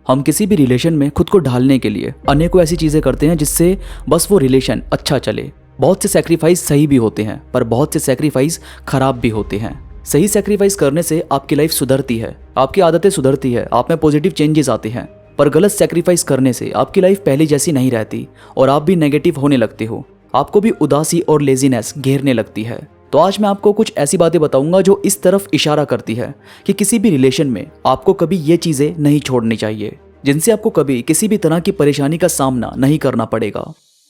हम किसी भी रिलेशन में खुद को ढालने के लिए अनेकों ऐसी चीज़ें करते हैं जिससे बस वो रिलेशन अच्छा चले। बहुत से सैक्रिफाइस सही भी होते हैं पर बहुत से सैक्रिफाइस खराब भी होते हैं। सही सैक्रिफाइस करने से आपकी लाइफ सुधरती है, आपकी आदतें सुधरती है, आप में पॉजिटिव चेंजेस आते हैं। पर गलत सैक्रिफाइस करने से आपकी लाइफ पहले जैसी नहीं रहती और आप भी नेगेटिव होने लगते हो। आपको भी उदासी और लेजीनेस घेरने लगती है। तो आज मैं आपको कुछ ऐसी बातें बताऊंगा जो इस तरफ इशारा करती है कि किसी भी रिलेशन में आपको कभी ये चीजें नहीं छोड़नी चाहिए, जिनसे आपको कभी किसी भी तरह की परेशानी का सामना नहीं करना पड़ेगा।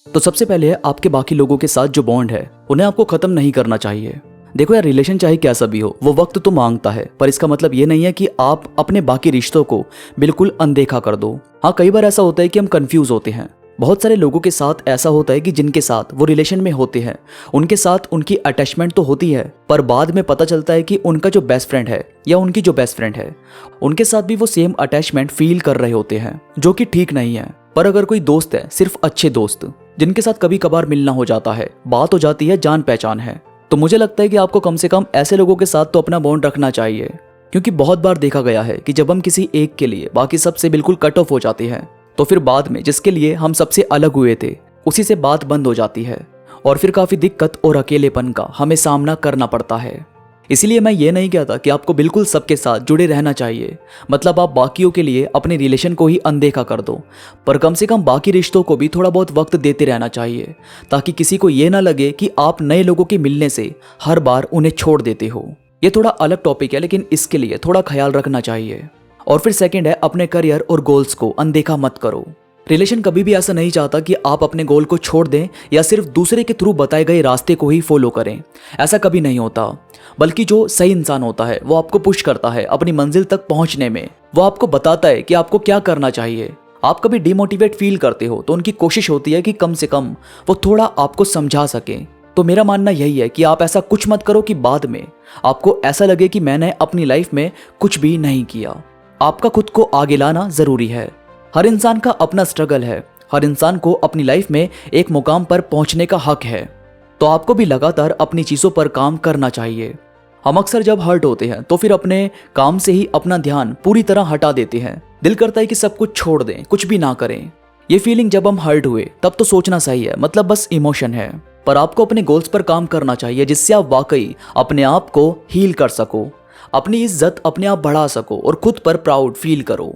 तो सबसे पहले है आपके बाकी लोगों के साथ जो बॉन्ड है उन्हें आपको खत्म नहीं करना चाहिए। देखो यार, रिलेशन चाहे कैसा भी हो वो वक्त तो मांगता है, पर इसका मतलब ये नहीं है कि आप अपने बाकी रिश्तों को बिल्कुल अनदेखा कर दो। हाँ, कई बार ऐसा होता है कि हम कंफ्यूज होते हैं। बहुत सारे लोगों के साथ ऐसा होता है कि जिनके साथ वो रिलेशन में होते हैं उनके साथ उनकी अटैचमेंट तो होती है, पर बाद में पता चलता है कि उनका जो बेस्ट फ्रेंड है या उनकी जो बेस्ट फ्रेंड है उनके साथ भी वो सेम अटैचमेंट फील कर रहे होते हैं, जो कि ठीक नहीं है। पर अगर कोई दोस्त है, सिर्फ अच्छे दोस्त जिनके साथ कभी कभार मिलना हो जाता है, बात हो जाती है, जान पहचान है, तो मुझे लगता है कि आपको कम से कम ऐसे लोगों के साथ तो अपना बॉन्ड रखना चाहिए। क्योंकि बहुत बार देखा गया है कि जब हम किसी एक के लिए बाकी सबसे बिल्कुल कट ऑफ हो जाते हैं तो फिर बाद में जिसके लिए हम सबसे अलग हुए थे उसी से बात बंद हो जाती है और फिर काफी दिक्कत और अकेलेपन का हमें सामना करना पड़ता है। इसीलिए मैं ये नहीं कहता कि आपको बिल्कुल सबके साथ जुड़े रहना चाहिए, मतलब आप बाकियों के लिए अपने रिलेशन को ही अनदेखा कर दो, पर कम से कम बाकी रिश्तों को भी थोड़ा बहुत वक्त देते रहना चाहिए ताकि किसी को ये ना लगे कि आप नए लोगों के मिलने से हर बार उन्हें छोड़ देते हो। ये थोड़ा अलग टॉपिक है, लेकिन इसके लिए थोड़ा ख्याल रखना चाहिए। और फिर सेकंड है, अपने करियर और गोल्स को अनदेखा मत करो। रिलेशन कभी भी ऐसा नहीं चाहता कि आप अपने गोल को छोड़ दें या सिर्फ दूसरे के थ्रू बताए गए रास्ते को ही फॉलो करें। ऐसा कभी नहीं होता, बल्कि जो सही इंसान होता है वो आपको पुश करता है अपनी मंजिल तक पहुंचने में। वो आपको बताता है कि आपको क्या करना चाहिए। आप कभी डिमोटिवेट फील करते हो तो उनकी कोशिश होती है कि कम से कम वो थोड़ा आपको समझा सके। तो मेरा मानना यही है कि आप ऐसा कुछ मत करो कि बाद में आपको ऐसा लगे कि मैंने अपनी लाइफ में कुछ भी नहीं किया। आपका खुद को आगे लाना जरूरी है। हर इंसान का अपना स्ट्रगल है, हर इंसान को अपनी लाइफ में एक मुकाम पर पहुंचने का हक है। तो आपको भी लगातार अपनी चीजों पर काम करना चाहिए। हम अक्सर जब हर्ट होते हैं तो फिर अपने काम से ही अपना ध्यान पूरी तरह हटा देते हैं। दिल करता है कि सब कुछ छोड़ दें, कुछ भी ना करें। ये फीलिंग जब हम हर्ट हुए तब तो सोचना सही है, मतलब बस इमोशन है। पर आपको अपने गोल्स पर काम करना चाहिए जिससे आप वाकई अपने आप को हील कर सको, अपनी इज्जत अपने आप बढ़ा सको और खुद पर प्राउड फील करो।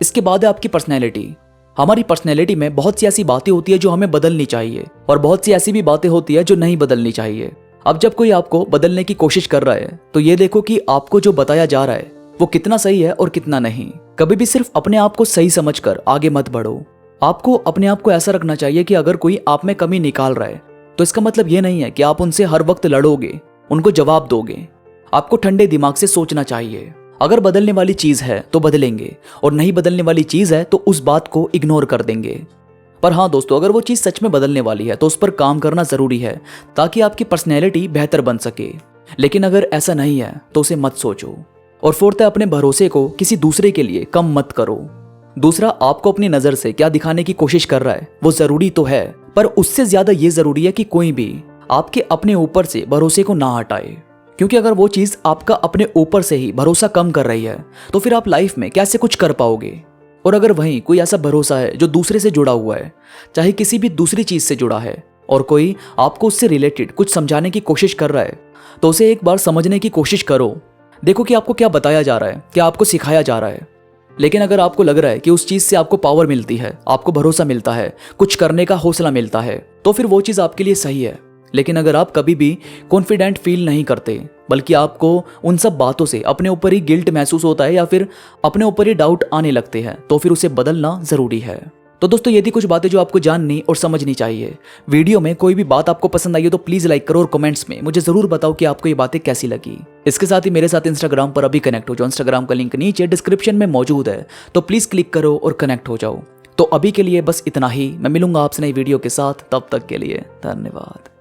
इसके बाद है आपकी पर्सनैलिटी। हमारी पर्सनैलिटी में बहुत सी ऐसी बातें होती है जो हमें बदलनी चाहिए और बहुत सी ऐसी भी बातें होती है जो नहीं बदलनी चाहिए। अब जब कोई आपको बदलने की कोशिश कर रहा है तो ये देखो कि आपको जो बताया जा रहा है वो कितना सही है और कितना नहीं। कभी भी सिर्फ अपने आप को सही समझकर आगे मत बढ़ो। आपको अपने आप को ऐसा रखना चाहिए कि अगर कोई आप में कमी निकाल रहा है तो इसका मतलब ये नहीं है कि आप उनसे हर वक्त लड़ोगे, उनको जवाब दोगे। आपको ठंडे दिमाग से सोचना चाहिए। अगर बदलने वाली चीज है तो बदलेंगे और नहीं बदलने वाली चीज है तो उस बात को इग्नोर कर देंगे। पर हाँ दोस्तों, अगर वो चीज सच में बदलने वाली है तो उस पर काम करना जरूरी है ताकि आपकी पर्सनैलिटी बेहतर बन सके। लेकिन अगर ऐसा नहीं है तो उसे मत सोचो। और फोर्थ है, अपने भरोसे को किसी दूसरे के लिए कम मत करो। दूसरा आपको अपनी नजर से क्या दिखाने की कोशिश कर रहा है वो जरूरी तो है, पर उससे ज्यादा ये जरूरी है कि कोई भी आपके अपने ऊपर से भरोसे को ना हटाए। क्योंकि अगर वो चीज आपका अपने ऊपर से ही भरोसा कम कर रही है तो फिर आप लाइफ में कैसे कुछ कर पाओगे। और अगर वहीं कोई ऐसा भरोसा है जो दूसरे से जुड़ा हुआ है, चाहे किसी भी दूसरी चीज से जुड़ा है, और कोई आपको उससे रिलेटेड कुछ समझाने की कोशिश कर रहा है, तो उसे एक बार समझने की कोशिश करो। देखो कि आपको क्या बताया जा रहा है, क्या आपको सिखाया जा रहा है। लेकिन अगर आपको लग रहा है कि उस चीज से आपको पावर मिलती है, आपको भरोसा मिलता है, कुछ करने का हौसला मिलता है, तो फिर वो चीज आपके लिए सही है। लेकिन अगर आप कभी भी कॉन्फिडेंट फील नहीं करते, बल्कि आपको उन सब बातों से अपने ऊपर ही गिल्ट महसूस होता है या फिर अपने ऊपर ही डाउट आने लगते हैं, तो फिर उसे बदलना जरूरी है। तो दोस्तों, ये थी कुछ बातें जो आपको जाननी और समझनी चाहिए। वीडियो में कोई भी बात आपको पसंद आई है तो प्लीज लाइक करो और कमेंट्स में मुझे जरूर बताओ कि आपको ये बातें कैसी लगी। इसके साथ ही मेरे साथ इंस्टाग्राम पर अभी कनेक्ट हो जाओ। इंस्टाग्राम का लिंक नीचे डिस्क्रिप्शन में मौजूद है, तो प्लीज क्लिक करो और कनेक्ट हो जाओ। तो अभी के लिए बस इतना ही। मैं मिलूंगा आपसे नई वीडियो के साथ, तब तक के लिए धन्यवाद।